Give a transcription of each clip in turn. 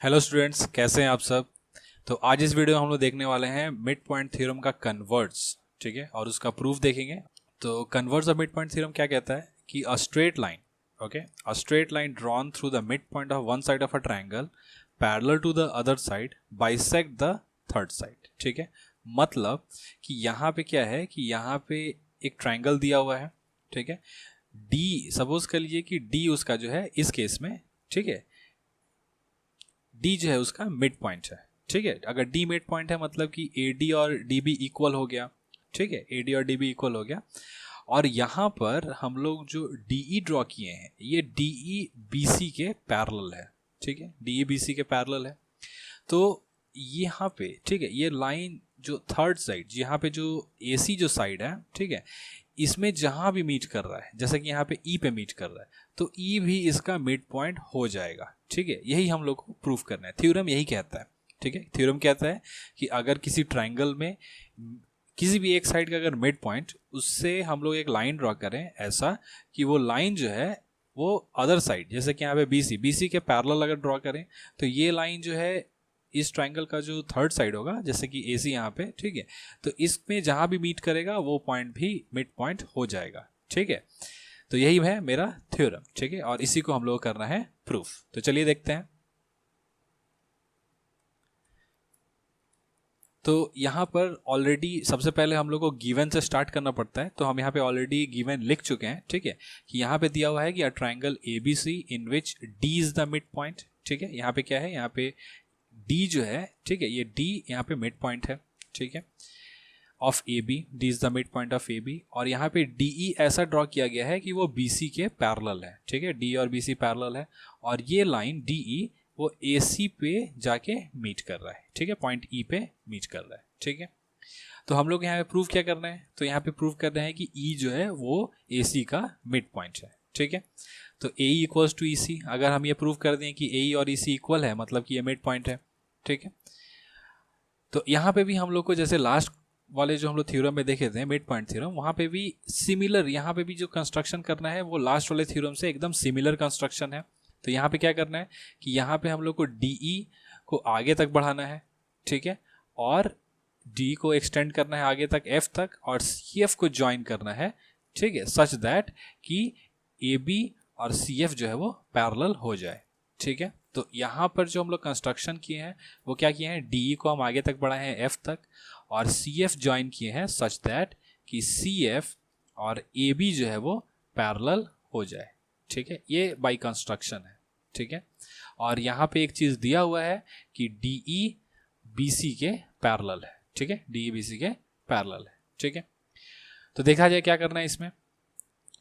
Hello students, कैसे हैं आप सब। तो आज इस वीडियो में हम लोग देखने वाले हैं मिड पॉइंट थ्योरम का कन्वर्ट्स, ठीक है, और उसका प्रूफ देखेंगे। तो converse of mid point theorem क्या कहता है कि a straight line, okay, a straight line drawn through the mid point of one side of a triangle parallel to the other side bisect the third side, ठीक है। मतलब कि यहाँ पे क्या है कि यहाँ पे एक ट्रायंगल दिया हुआ है, ठीक है। डी सपोज कर लीजिए कि डी उसका जो है इस केस में, ठीक है, डी जो है उसका मिड पॉइंट है, ठीक है। अगर डी मिड पॉइंट है मतलब कि ए डी और डी बी इक्वल हो गया, ठीक है, ए डी और डी बी इक्वल हो गया। और यहाँ पर हम लोग जो डी ई ड्रॉ किए हैं ये डी ई बी सी के पैरेलल है, ठीक है, डी ई बी सी के पैरेलल है। तो यहाँ पे, ठीक है, ये लाइन जो थर्ड साइड, यहाँ पे जो ए सी जो साइड है, ठीक है, इसमें जहाँ भी मीट कर रहा है, जैसे कि यहाँ पे ई पे मीट कर रहा है, तो ई भी इसका मिड पॉइंट हो जाएगा, ठीक है। यही हम लोग को प्रूफ करना है, थ्योरम यही कहता है, ठीक है। थ्योरम कहता है कि अगर किसी ट्रायंगल में किसी भी एक साइड का अगर मिड पॉइंट, उससे हम लोग एक लाइन ड्रॉ करें ऐसा कि वो लाइन जो है वो अदर साइड, जैसे कि यहाँ पे बी सी के पैरेलल अगर ड्रॉ करें तो ये लाइन जो है इस ट्रायंगल का जो थर्ड साइड होगा, जैसे कि ए सी यहाँ पे, ठीक है, तो इसमें जहाँ भी मीट करेगा वो पॉइंट भी मिड पॉइंट हो जाएगा, ठीक है। तो यही है मेरा थ्योरम, ठीक है, और इसी को हम लोग करना है प्रूफ। तो चलिए देखते हैं। तो यहाँ पर ऑलरेडी सबसे पहले हम लोग को गिवन से स्टार्ट करना पड़ता है, तो हम यहाँ पे ऑलरेडी गिवन लिख चुके हैं, ठीक है, कि यहाँ पे दिया हुआ है कि a triangle A B C in which D is the mid point, ठीक है। यहाँ पे क्या है, यहाँ पे डी जो है, ठीक है, ये डी यहाँ पे मिड पॉइंट है, ठीक है, of A B, D is the mid point of A B. और यहाँ पे डी ई ऐसा ड्रॉ किया गया है कि वो बी सी के पैरेलल है, ठीक है, डी और बी सी पैरेलल है। और ये लाइन डी ई वो ए सी पे जाके मीट कर रहा है, ठीक है, पॉइंट ई पे मीट कर रहा है, ठीक है। तो हम लोग यहाँ पे प्रूव क्या कर रहे हैं, तो यहाँ पे प्रूव कर रहे हैं कि ई जो है वो ए सी का मिड पॉइंट है, ठीक है। तो ए इक्वल्स टू ई सी, अगर हम ये प्रूव कर दें कि ए और ई सी इक्वल है मतलब कि ये मिड पॉइंट है, ठीक है। तो यहाँ पे भी हम लोग को जैसे लास्ट वाले जो हम लोग थ्योरम में देखे थे मिड पॉइंट थ्योरम, वहाँ पे भी सिमिलर, यहाँ पे भी जो कंस्ट्रक्शन करना है वो लास्ट वाले थ्योरम से एकदम सिमिलर कंस्ट्रक्शन है। तो यहाँ पे क्या करना है कि यहाँ पे हम लोग को डी ई को आगे तक बढ़ाना है, ठीक है, और डी को एक्सटेंड करना है आगे तक एफ तक, और सी एफ को ज्वाइन करना है, ठीक है, सच दैट कि ए बी और सी एफ जो है वो पैरेलल हो जाए, ठीक है। तो यहाँ पर जो हम लोग कंस्ट्रक्शन किए हैं वो क्या किए हैं, डी को हम आगे तक बढ़ाए हैं एफ तक, और सी एफ ज्वाइन किए हैं सच दैट कि सी एफ और ए बी जो है वो पैरेलल हो जाए, ठीक है। ये बाई कंस्ट्रक्शन है, ठीक है। और यहाँ पे एक चीज़ दिया हुआ है कि डी ई बी सी के पैरेलल है, ठीक है, डी ई बी सी के पैरेलल है, ठीक है। तो देखा जाए क्या करना है इसमें।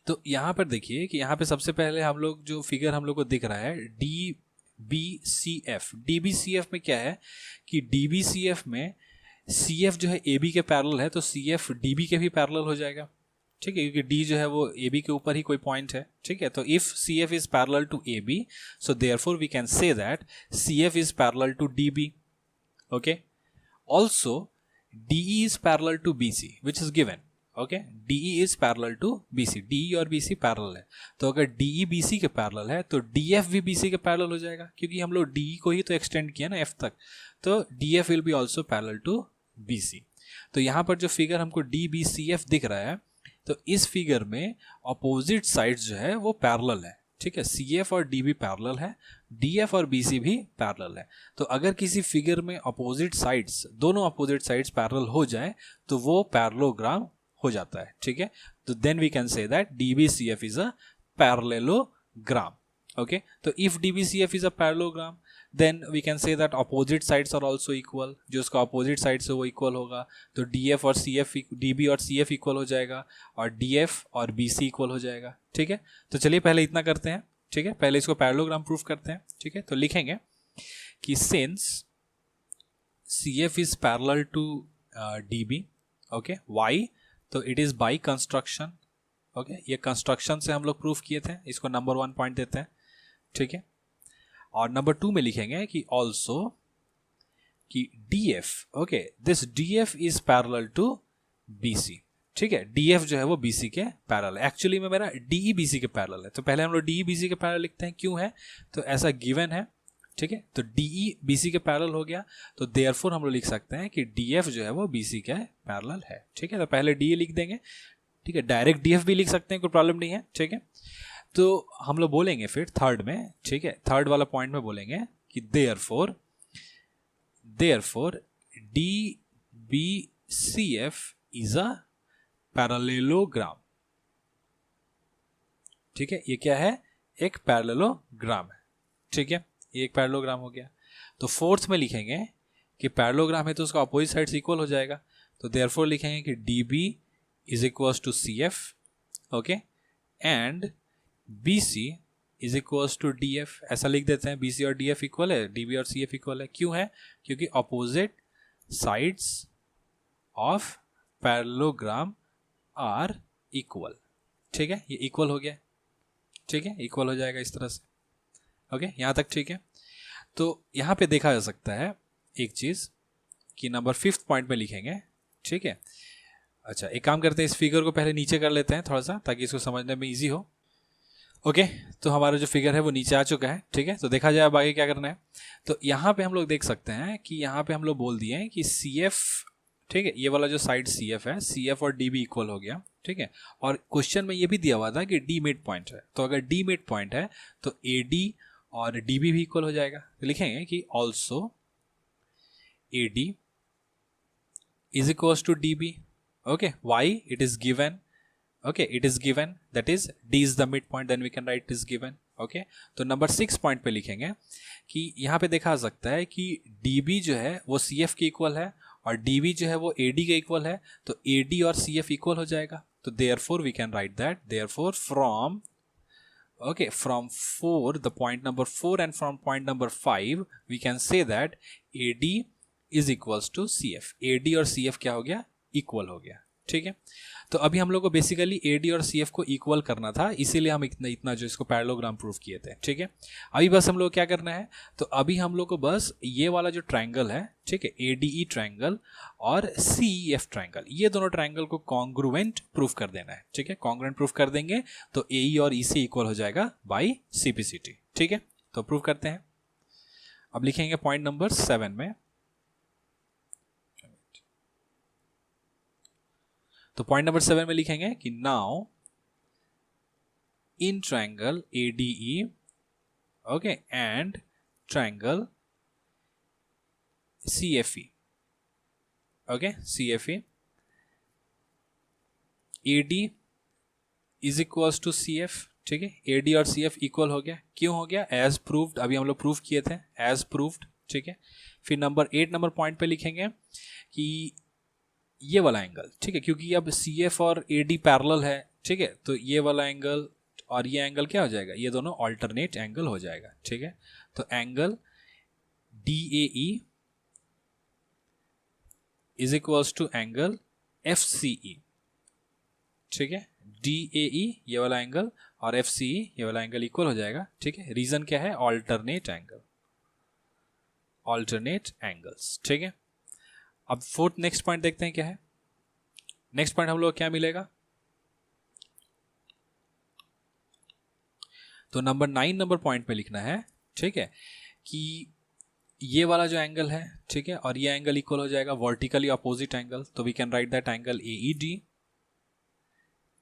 तो यहाँ पर देखिए कि यहाँ पे सबसे पहले हम लोग जो फिगर हम लोग को दिख रहा है D B C F, D B C F में क्या है कि डी बी सी एफ में सी एफ जो है ए बी के पैरेलल है, तो सी एफ डी बी के भी पैरेलल हो जाएगा, ठीक है, क्योंकि डी जो है वो ए बी के ऊपर ही कोई पॉइंट है, ठीक है। तो if C F is parallel to A B, so therefore we can say that C F is parallel to D B, okay. Also D E is parallel to B C which is given, okay, D E is parallel to B C, D E और B C parallel है। तो अगर D E B C के parallel है तो D F भी B C के parallel हो जाएगा, क्योंकि हम लोग डी ई को ही तो एक्सटेंड किया ना एफ तक, तो D F will be also parallel to B C. तो यहाँ पर जो फिगर हमको डी बी सी एफ दिख रहा है, तो इस फिगर में अपोजिट साइड्स जो है वो पैरेलल है, ठीक है, सी एफ और डी बी पैरेलल है, डी एफ और बी सी भी पैरेलल है। तो अगर किसी फिगर में अपोजिट साइड्स, दोनों अपोजिट साइड्स पैरेलल हो जाए तो वो पैरेललोग्राम हो जाता है, ठीक है। तो then we can say that D B C F is a parallelogram, okay. तो if D B C F is a parallelogram then we can say that opposite sides are also equal, जो उसका opposite side से वो equal होगा, तो D F और सी F, D B और C F equal हो जाएगा, और डी एफ और बी सी इक्वल हो जाएगा, ठीक है। तो चलिए पहले इतना करते हैं, ठीक है, पहले इसको पैरेललोग्राम प्रूफ करते हैं, ठीक है। तो लिखेंगे कि since C F is parallel to D B, okay, why, तो it is by construction, okay, ये कंस्ट्रक्शन से हम लोग प्रूफ किए थे, इसको नंबर 1 पॉइंट देते हैं, ठीक है। और नंबर 2 में लिखेंगे कि ऑल्सो कि D F, okay, this D F is parallel to B C, ठीक है, डी एफ जो है वो बी सी के पैरेलल है, एक्चुअली में मेरा डी ई बी सी के पैरेलल है। तो पहले हम लोग डी ई बी सी के पैरेलल लिखते हैं, क्यों है, तो ऐसा गिवन है, ठीक है। तो DE BC के पैरेलल हो गया, तो देयरफॉर हम लोग लिख सकते हैं कि DF जो है वो BC के पैरेलल है, ठीक है। तो पहले DE लिख देंगे, ठीक है। डायरेक्ट DF भी लिख सकते हैं, कोई प्रॉब्लम नहीं है, ठीक है। तो हम लोग बोलेंगे फिर थर्ड में, ठीक है, थर्ड वाला पॉइंट में बोलेंगे कि therefore DBCF is a parallelogram, ठीक है। ये क्या है, एक पैरेललोग्राम है, ठीक है। ये एक पैरेललोग्राम हो गया। तो फोर्थ में लिखेंगे कि पैरेललोग्राम है तो उसका अपोजिट साइड्स इक्वल हो जाएगा, तो देयरफॉर लिखेंगे कि DB is equals to CF, okay, and BC is equals to DF, ऐसा लिख देते हैं। BC और DF इक्वल है, DB और CF इक्वल है, क्यों है, क्योंकि opposite sides of parallelogram are equal, ठीक है। ये इक्वल हो गया, ठीक है, इक्वल हो जाएगा इस तरह से, ओके, यहाँ तक ठीक है। तो यहाँ पे देखा जा सकता है एक चीज़ कि नंबर 5th पॉइंट में लिखेंगे, ठीक है। अच्छा, एक काम करते हैं, इस फिगर को पहले नीचे कर लेते हैं थोड़ा सा, ताकि इसको समझने में इजी हो, ओके। तो हमारा जो फिगर है वो नीचे आ चुका है, ठीक है। तो देखा जाए अब आगे क्या करना है। तो यहाँ पे हम लोग देख सकते हैं कि यहाँ पे हम लोग बोल दिए हैं कि CF, ठीक है, ये वाला जो साइड CF है, CF और DB इक्वल हो गया, ठीक है। और क्वेश्चन में ये भी दिया हुआ था कि D मिड पॉइंट है, तो अगर D मिड पॉइंट है तो AD और DB भी इक्वल हो जाएगा। तो लिखेंगे कि also AD is equals to DB, okay. Why it is given, okay, it is given, that is D is the midpoint, then we can write it is given, okay। तो number 6 point पे लिखेंगे कि यहाँ पे देखा जा सकता है कि DB जो है वो CF के इक्वल है और DB जो है वो AD के इक्वल है, तो AD और CF इक्वल हो जाएगा। तो therefore we can write that, therefore from, okay, from 4, the point number 4 and from point number 5 we can say that AD is equals to CF, AD और CF क्या हो गया, इक्वल हो गया, ठीक है। तो अभी हम लोग को बेसिकली AD और CF को इक्वल करना था, इसीलिए हम इतना जो इसको पैरेललोग्राम प्रूफ किए थे, ठीक है। अभी बस हम लोग क्या करना है, तो अभी हम लोग को बस ये वाला जो ट्रायंगल है, ठीक है, ADE ट्रायंगल और CEF ट्रायंगल, ये दोनों ट्रायंगल को कॉन्ग्रुएंट प्रूफ कर देना है, ठीक है। कॉन्ग्रुएंट प्रूफ कर देंगे तो AE और EC इक्वल हो जाएगा बाई CPCT, ठीक है। तो प्रूफ करते हैं। अब लिखेंगे पॉइंट नंबर 7 में, तो पॉइंट नंबर 7 में लिखेंगे कि now in triangle ADE, okay, and triangle CFE, okay, CFE, AD is equals to CF, ठीक है। AD और CF इक्वल हो गया, क्यों हो गया, एज प्रूव्ड, अभी हम लोग प्रूफ किए थे, एज प्रूव्ड, ठीक है। फिर नंबर 8 नंबर पॉइंट पे लिखेंगे कि ये वाला एंगल, ठीक है, क्योंकि अब CF और AD पैरेलल है, ठीक है, तो ये वाला एंगल और ये एंगल क्या हो जाएगा, ये दोनों अल्टरनेट एंगल हो जाएगा, ठीक है। तो angle DAE is equals to angle FCE, ठीक है। DAE ये वाला एंगल और FCE ये वाला एंगल इक्वल हो जाएगा, ठीक है। रीजन क्या है, अल्टरनेट एंगल, अल्टरनेट एंगल्स, ठीक है। अब फोर्थ नेक्स्ट पॉइंट देखते हैं क्या है। नेक्स्ट पॉइंट हम लोग क्या मिलेगा, तो नंबर 9 नंबर पॉइंट पे लिखना है, ठीक है, कि ये वाला जो एंगल है, ठीक है, और ये एंगल इक्वल हो जाएगा वर्टिकली अपोजिट एंगल, तो we can write that angle AED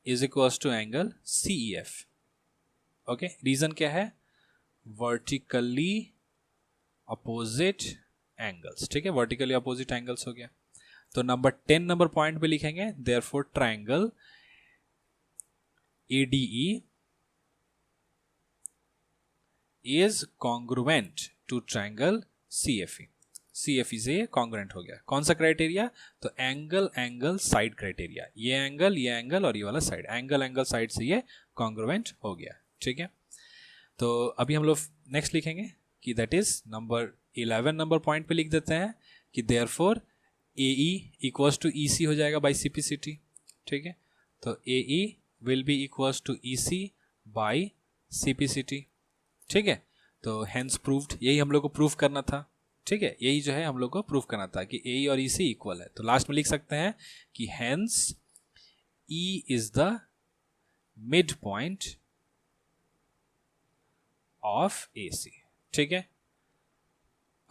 is equals to angle CEF, okay. Reason क्या है, वर्टिकली अपोजिट एंगल्स, ठीक है, वर्टिकली अपोजिट एंगल्स हो गया। तो नंबर 10 नंबर पॉइंट पे लिखेंगे therefore triangle ADE is congruent to triangle CFE, CFE से ये कॉन्ग्रुएंट हो गया। कौन सा क्राइटेरिया, तो एंगल एंगल साइड क्राइटेरिया, ये एंगल और ये वाला साइड, एंगल साइड से ये कॉन्ग्रुएंट हो गया, ठीक है। तो अभी हम लोग नेक्स्ट लिखेंगे कि that is number 11 number point पे लिख देते हैं कि therefore AE equals to EC हो जाएगा बाई CPCT, ठीक है। तो AE will be equals to EC by CPCT, ठीक है। तो हेंस प्रूव्ड, यही हम लोग को प्रूफ करना था, ठीक है, यही जो है हम लोग को प्रूफ करना था कि AE और EC इक्वल है। तो लास्ट में लिख सकते हैं कि hence E is the mid point of AC, ठीक है।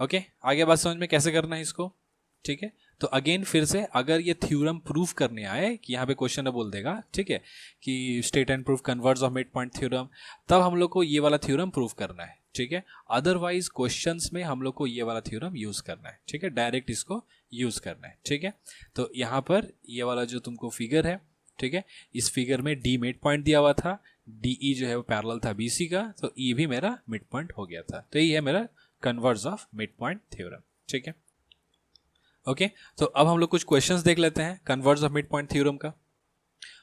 ओके, आगे बात समझ में कैसे करना है इसको, ठीक है। तो अगेन फिर से अगर ये थ्योरम प्रूफ करने आए कि यहाँ पे क्वेश्चन में बोल देगा, ठीक है, कि state and proof converge of mid point theorem, तब हम लोग को ये वाला थ्योरम प्रूफ करना है, ठीक है। अदरवाइज क्वेश्चंस में हम लोग को ये वाला थ्योरम यूज करना है, ठीक है, डायरेक्ट इसको यूज करना है, ठीक है। तो यहाँ पर ये वाला जो तुमको फिगर है, ठीक है, इस फिगर में डी मिड पॉइंट दिया हुआ था, डी ई जो है वो पैरेलल था बीसी का, तो ई भी मेरा मिड पॉइंट हो गया था। तो ये है मेरा converge of mid point theorem, ठीक है। ओके, तो अब हम लोग कुछ क्वेश्चंस देख लेते हैं converge of mid point theorem का।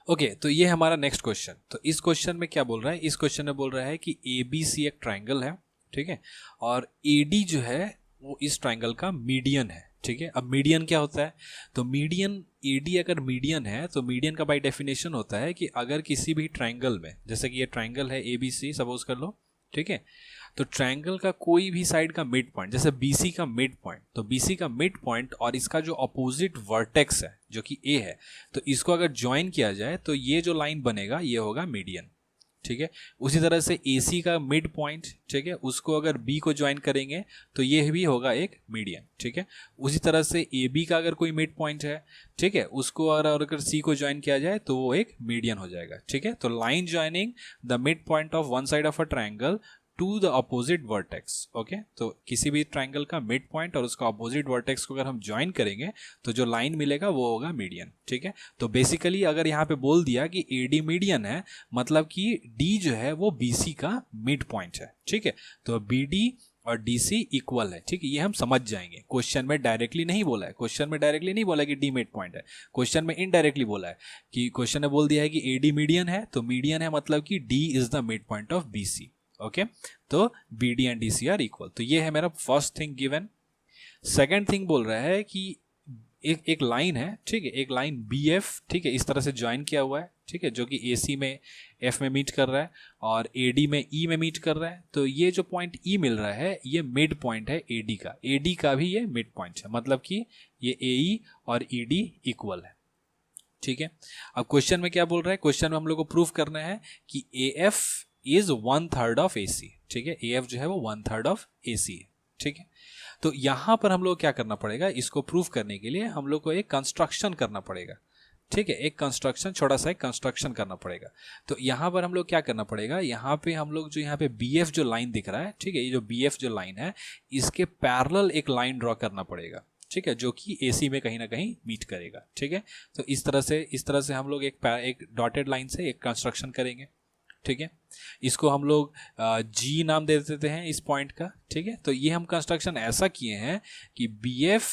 ओके, तो ये हमारा नेक्स्ट क्वेश्चन। तो इस क्वेश्चन में क्या बोल रहा है, इस क्वेश्चन में बोल रहा है कि ए बी सी एक ट्राइंगल है, ठीक है, और ए डी जो है वो इस ट्राइंगल का मीडियन है, ठीक है। अब मीडियन क्या होता है, तो मीडियन ए डी अगर मीडियन है तो मीडियन का बाय डेफिनेशन होता है कि अगर किसी भी ट्राइंगल में, जैसे कि ये ट्राइंगल है ए बी सी सपोज कर लो, ठीक है, तो ट्रायंगल का कोई भी साइड का मिड पॉइंट, जैसे BC का मिड पॉइंट, तो BC का मिड पॉइंट और इसका जो अपोजिट वर्टेक्स है जो कि A है, तो इसको अगर ज्वाइन किया जाए तो ये जो लाइन बनेगा ये होगा मीडियन, ठीक है। उसी तरह से AC का मिड पॉइंट, ठीक है, उसको अगर B को ज्वाइन करेंगे तो ये भी होगा एक मीडियन, ठीक है। उसी तरह से AB का अगर कोई मिड पॉइंट है, ठीक है, उसको अगर C को ज्वाइन किया जाए तो वो एक मीडियन हो जाएगा, ठीक है। तो line joining the mid point of one side of a triangle to the opposite vertex, okay. तो किसी भी ट्राइंगल का मिड पॉइंट और उसका अपोजिट वर्टेक्स को अगर हम ज्वाइन करेंगे तो जो लाइन मिलेगा वो होगा मीडियन, ठीक है। तो बेसिकली अगर यहाँ पे बोल दिया कि AD मीडियन है, मतलब कि D जो है वो BC का मिड पॉइंट है, ठीक है। तो BD और DC इक्वल है, ठीक है, ये हम समझ जाएंगे। क्वेश्चन में डायरेक्टली नहीं बोला है, क्वेश्चन में डायरेक्टली नहीं बोला कि D मिड पॉइंट है, क्वेश्चन में इनडायरेक्टली बोला है कि क्वेश्चन ने बोल दिया है कि AD मीडियन है, तो मीडियन है मतलब कि D is the mid point of BC, okay. तो BD and DC are equal, तो ये है मेरा first thing given. Second thing बोल रहा है कि एक लाइन है, ठीक है, एक लाइन BF, ठीक है, इस तरह से ज्वाइन किया हुआ है, ठीक है, जो कि AC में F में मीट कर रहा है और AD में E में मीट कर रहा है। तो ये जो पॉइंट E मिल रहा है ये मिड पॉइंट है AD का भी ये मिड पॉइंट है, मतलब कि ये AE और ED इक्वल है, ठीक है। अब क्वेश्चन में क्या बोल रहा है, क्वेश्चन में हम लोग को प्रूफ करना है कि AF इज 1/3 ऑफ AC, ठीक है, AF जो है वो 1/3 ऑफ AC है, ठीक है। तो यहां पर हम लोग क्या करना पड़ेगा, इसको प्रूफ करने के लिए हम लोग को एक कंस्ट्रक्शन करना पड़ेगा, ठीक है, एक कंस्ट्रक्शन, छोटा सा एक कंस्ट्रक्शन करना पड़ेगा। तो यहां पर हम लोग क्या करना पड़ेगा, यहां पे हम लोग जो यहाँ पे BF जो लाइन दिख रहा है, ठीक है, ये जो BF जो लाइन है इसके पैरेलल एक लाइन ड्रॉ करना पड़ेगा, ठीक है, जो कि AC में कहीं ना कहीं मीट करेगा, ठीक है। तो इस तरह से हम लोग एक डॉटेड लाइन से एक कंस्ट्रक्शन करेंगे, ठीक है। इसको हम लोग G नाम दे देते हैं इस पॉइंट का, ठीक है। तो ये हम कंस्ट्रक्शन ऐसा किए हैं कि BF,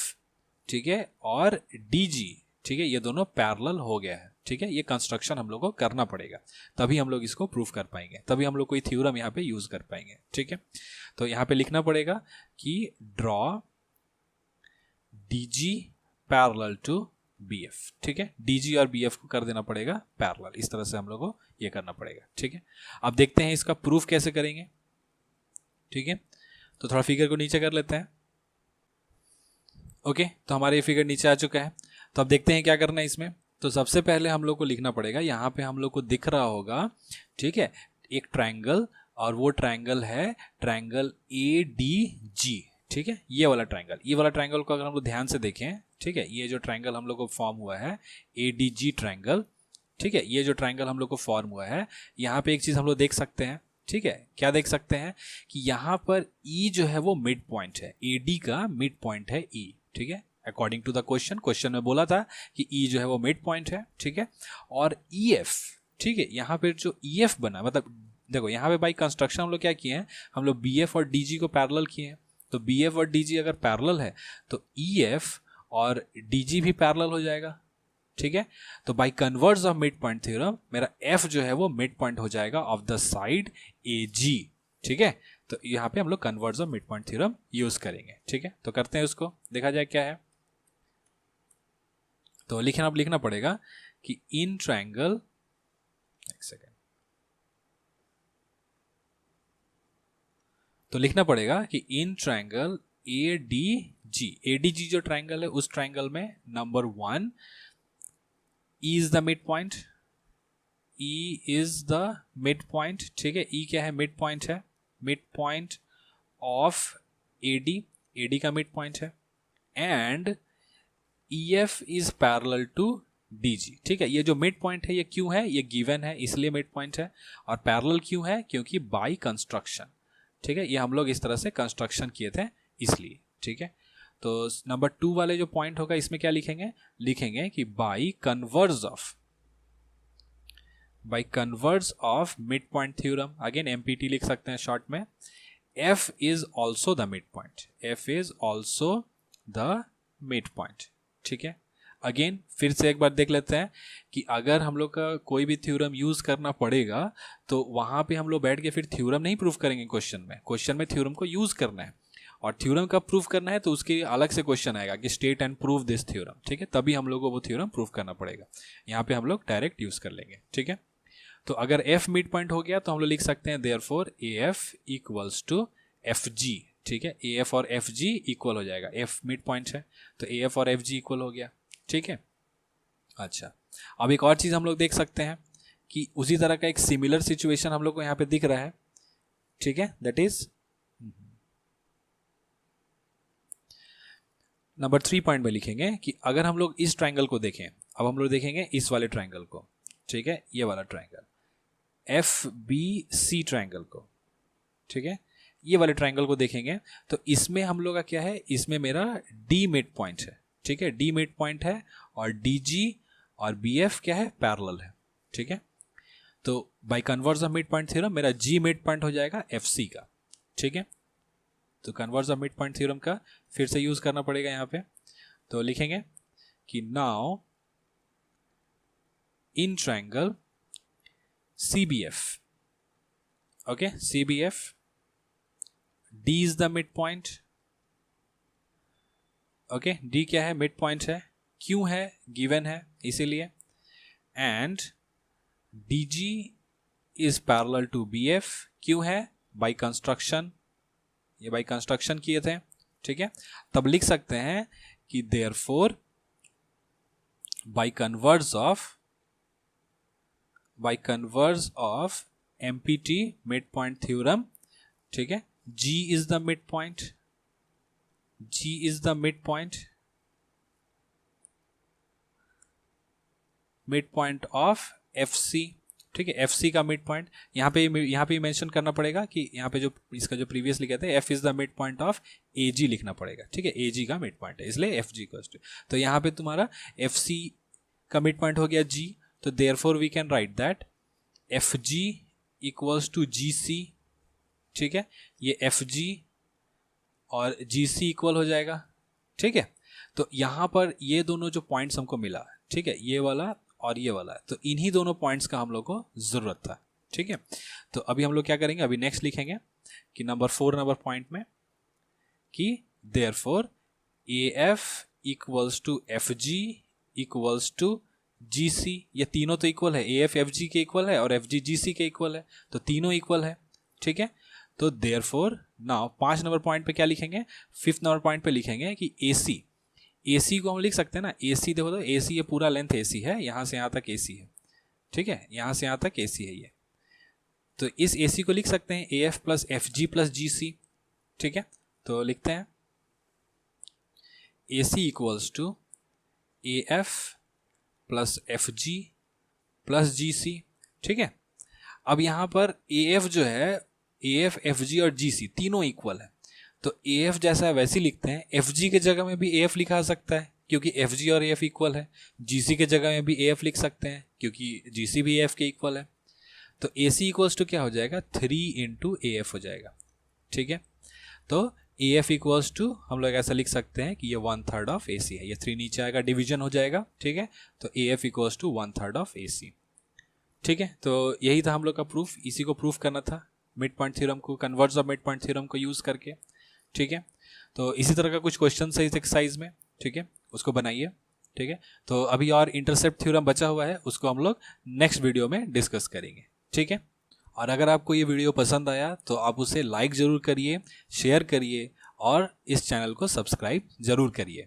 ठीक है, और DG, ठीक है, ये दोनों पैरेलल हो गया है, ठीक है। ये कंस्ट्रक्शन हम लोग को करना पड़ेगा, तभी हम लोग इसको प्रूफ कर पाएंगे, तभी हम लोग कोई थ्योरम यहाँ पे यूज कर पाएंगे, ठीक है। तो यहाँ पे लिखना पड़ेगा कि draw DG parallel to BF, ठीक है, DG और BF को कर देना पड़ेगा पैरेलल, इस तरह से हम लोग को ये करना पड़ेगा, ठीक है। अब देखते हैं इसका प्रूफ कैसे करेंगे, ठीक है। तो थोड़ा फिगर को नीचे कर लेते हैं, ओके। तो हमारे ये फिगर नीचे आ चुका है, तो अब देखते हैं क्या करना है इसमें। तो सबसे पहले हम लोग को लिखना पड़ेगा, यहाँ पे हम लोग को दिख रहा होगा, ठीक है, एक ट्राइंगल, और वो ट्राइंगल है ट्राइंगल ADG, ठीक है, ये वाला ट्राइंगल को अगर हम लोग ध्यान से देखें, ठीक है, ये जो ट्राइंगल हम लोग को फॉर्म हुआ है ADG ट्राइंगल, ठीक है, ये जो ट्राइंगल हम लोग को फॉर्म हुआ है, यहाँ पे एक चीज हम लोग देख सकते हैं, ठीक है, क्या देख सकते हैं कि यहाँ पर E जो है वो मिड पॉइंट है, AD का मिड पॉइंट है E, ठीक है, अकॉर्डिंग टू द क्वेश्चन में बोला था कि E जो है वो मिड पॉइंट है, ठीक है। और EF, ठीक है, यहाँ पे जो EF बना, मतलब देखो यहाँ पे बाई कंस्ट्रक्शन हम लोग क्या किए हैं, हम लोग BF और DG को पैरेलल किए हैं, तो BF और DG अगर पैरेलल है तो EF और DG भी पैरेलल हो जाएगा, ठीक है। तो by converse of mid point theorem मेरा F जो है वो मिड पॉइंट हो जाएगा ऑफ द साइड AG, ठीक है। तो यहाँ पे हम लोग converge of mid point theorem use करेंगे, ठीक है। तो करते हैं उसको, देखा जाए क्या है। तो लिखना पड़ेगा कि इन ट्राइंगल, एक सेकेंड, तो लिखना पड़ेगा कि इन ट्राइंगल ADG जो ट्राइंगल है उस ट्राइंगल में number 1 E is the mid point, E is the mid point, ठीक है, E क्या है, मिड पॉइंट है, mid point of AD, AD का मिड पॉइंट है, and EF is parallel to DG। ठीक है, ये जो मिड पॉइंट है ये क्यों है, ये गिवन है इसलिए मिड पॉइंट है, और पैरेलल क्यों है, क्योंकि बाय कंस्ट्रक्शन। ठीक है, ये हम लोग इस तरह से कंस्ट्रक्शन किए थे इसलिए। ठीक है, तो नंबर 2 वाले जो पॉइंट होगा इसमें क्या लिखेंगे, लिखेंगे कि by converse of mid point theorem, again MPT लिख सकते हैं शॉर्ट में, F is also the mid point, F is also the mid point. ठीक है, अगेन फिर से एक बार देख लेते हैं कि अगर हम लोग का कोई भी थ्योरम यूज करना पड़ेगा तो वहां पे हम लोग बैठ के फिर थ्योरम नहीं प्रूफ करेंगे, क्वेश्चन में थ्योरम को यूज करना है, और थ्योरम का प्रूफ करना है तो उसके अलग से क्वेश्चन आएगा कि state and prove this theorem. ठीक है, तभी हम लोग को वो थ्योरम प्रूफ करना पड़ेगा, यहाँ पे हम लोग डायरेक्ट यूज कर लेंगे। ठीक है, तो अगर F मिड पॉइंट हो गया तो हम लोग लिख सकते हैं therefore AF equals to FG। ठीक है, AF और FG इक्वल हो जाएगा, F मिड पॉइंट है तो AF और FG इक्वल हो गया। ठीक है, अच्छा अब एक और चीज हम लोग देख सकते हैं कि उसी तरह का एक सिमिलर सिचुएशन हम लोग को यहाँ पे दिख रहा है। ठीक है, दैट इज नंबर 3 पॉइंट में लिखेंगे कि अगर हम लोग इस ट्राइंगल को देखें, अब हम लोग देखेंगे इस वाले ट्राइंगल को। ठीक है, ये वाला ट्राइंगल FBC ट्राइंगल को। ठीक है, ये वाले ट्राइंगल को देखेंगे तो इसमें हम लोग का क्या है, इसमें मेरा D मिड पॉइंट है। ठीक है, D मिड पॉइंट है और DG और BF क्या है, पैरेलल है। ठीक है, तो by converse of mid point theorem मेरा G मिड पॉइंट हो जाएगा FC का। ठीक है, तो converse of mid point theorem का फिर से यूज करना पड़ेगा यहाँ पे, तो लिखेंगे कि now in triangle CBF, okay, CBF D is the midpoint, okay, D क्या है, मिड पॉइंट है, क्यों है, गिवन है इसीलिए, and DG is parallel to BF, क्यों है, बाय कंस्ट्रक्शन, ये बाय कंस्ट्रक्शन किए थे। ठीक है, तब लिख सकते हैं कि therefore by converse of MPT mid point theorem. ठीक है, G is the midpoint, G is the midpoint of FC। ठीक है, FC का मिड पॉइंट यहाँ पे मेंशन करना पड़ेगा कि यहाँ पे जो इसका जो प्रीवियस लिखा था F is the mid point of AG लिखना पड़ेगा। ठीक है, AG का मिड पॉइंट है इसलिए FG इक्वल्स टू, तो यहाँ पे तुम्हारा FC का मिड पॉइंट हो गया G, तो therefore we can write that FG equals to GC। ठीक है, ये FG और GC इक्वल हो जाएगा। ठीक है, तो यहाँ पर ये दोनों जो पॉइंट्स हमको मिला, ठीक है, ये वाला और ये वाला, तो इन्हीं दोनों पॉइंट्स का हम लोग को जरूरत था। ठीक है, तो अभी हम लोग क्या करेंगे, अभी नेक्स्ट लिखेंगे कि नंबर 4 नंबर पॉइंट में कि therefore AF equals to FG equals to GC, ये तीनों तो इक्वल है, AF FG के इक्वल है और FG GC के इक्वल है, तो तीनों इक्वल है। ठीक है, तो देयरफॉर नाउ 5 नंबर पॉइंट पे क्या लिखेंगे, 5th नंबर पॉइंट पे लिखेंगे कि AC को हम लिख सकते हैं ना, AC देखो तो AC ये पूरा लेंथ AC है, यहाँ से यहाँ तक AC है। ठीक है, यहाँ से यहाँ तक AC है ये, तो इस AC को लिख सकते हैं AF plus FG plus GC। ठीक है, तो लिखते हैं AC equals to AF plus FG plus GC। ठीक है, अब यहाँ पर AF जो है, AF FG और GC तीनों इक्वल है, तो AF जैसा है वैसे लिखते हैं, FG के जगह में भी AF लिखा सकता है क्योंकि FG और AF इक्वल है, GC के जगह में भी AF लिख सकते हैं क्योंकि GC भी AF के इक्वल है, तो AC इक्वल्स टू क्या हो जाएगा, 3 इंटू AF हो जाएगा। ठीक है, तो AF इक्वल्स टू हम लोग ऐसा लिख सकते हैं कि ये 1/3 ऑफ AC है, ये 3 नीचे आएगा, डिवीजन हो जाएगा। ठीक है, तो AF equals to 1/3 of AC। ठीक है, तो यही था हम लोग का प्रूफ, इसी को प्रूफ करना था मिड पॉइंट थ्योरम को, converge of mid point theorem को यूज करके। ठीक है, तो इसी तरह का कुछ क्वेश्चन है इस एक्सरसाइज में। ठीक है, उसको बनाइए। ठीक है, तो अभी और इंटरसेप्ट थ्योरम बचा हुआ है, उसको हम लोग नेक्स्ट वीडियो में डिस्कस करेंगे। ठीक है, और अगर आपको ये वीडियो पसंद आया तो आप उसे लाइक ज़रूर करिए, शेयर करिए और इस चैनल को सब्सक्राइब ज़रूर करिए।